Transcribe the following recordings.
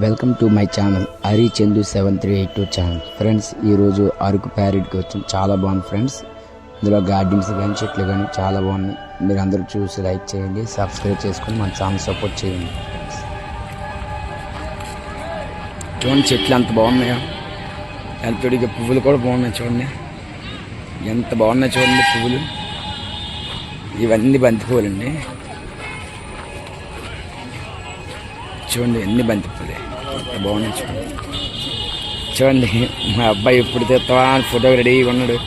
Welcome to my channel Hari Chandu 7382 channel. Friends, ఈరోజు అరకు ప్యారెడ్కి వచ్చాం. చాలా బాగుంది ఫ్రెండ్స్. ఇందులో గార్డెన్స్ కానీ చెట్లు కానీ చాలా బాగున్నాయి. మీరు అందరూ చూసి లైక్ చేయండి, సబ్స్క్రైబ్ చేసుకొని మన ఛానల్ సపోర్ట్ చేయండి. చూడండి చెట్లు ఎంత బాగున్నాయో, ఎంతడిగా పువ్వులు కూడా బాగున్నాయి. చూడండి ఎంత బాగున్నాయి చూడండి పువ్వులు. ఇవన్నీ బంతి పువ్వులండి. చూడండి ఎన్ని బంతి పువ్వులే, ఎంత బాగున్నాయి చూడండి. చూడండి మా అబ్బాయి ఎప్పుడు తెస్తావా అని ఫోటోకి రెడీగా ఉన్నాడు.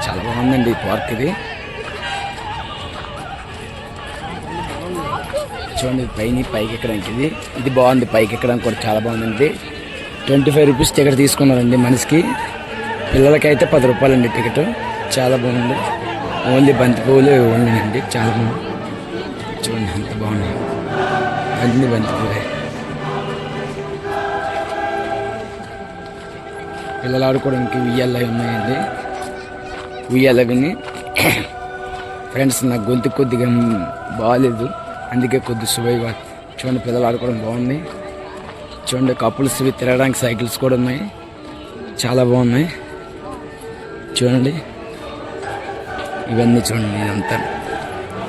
చాలా బాగుందండి ఈ పార్క్. ఇది చూడండి పైకి ఎక్కడానికి ఇది బాగుంది. పైకి ఎక్కడానికి కూడా చాలా బాగుందండి. 25 రూపీస్ టికెట్ తీసుకున్నారండి మనిషికి. పిల్లలకైతే 10 రూపాయలండి టికెట్. చాలా బాగుంది. ఓన్లీ బంతి పువ్వులు ఓన్లీ అండి. చాలా బాగుంది. చూడండి ఎంత బాగున్నాయి అన్ని బంతి పువ్వులే. పిల్లలు ఆడుకోవడానికి ఉయ్యాలు ఉన్నాయండి. ఉయ్యాల విని ఫ్రెండ్స్, నా గొంతు కొద్దిగా బాగాలేదు, అందుకే కొద్ది సువైగా. చూడండి పిల్లలు ఆడుకోవడం బాగుంది. చూడండి కపుల్స్ తిరగడానికి సైకిల్స్ కూడా ఉన్నాయి. చాలా బాగున్నాయి చూడండి. ఇవన్నీ చూడండి,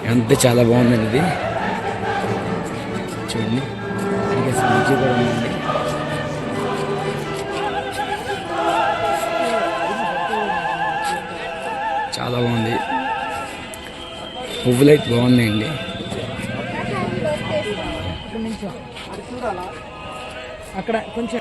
ఇదంతా చాలా బాగుందండి. ఇది చూడండి మంచి కూడా ఉందండి. చాలా బాగుంది. పువ్వులు అయితే బాగున్నాయండి. అక్కడ కొంచెం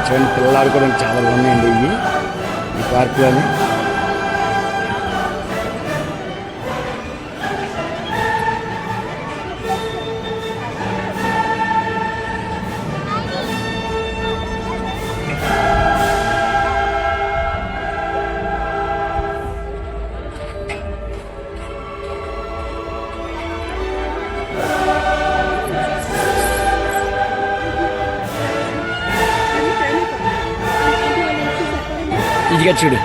చూడండి పిల్లలు ఆడుకోవడానికి చాలా బాగున్నాయండి ఈ పార్కులోని. ఇదిగా చూడు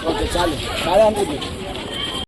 ఓకే చాలు చాలా అనుకుంటుంది.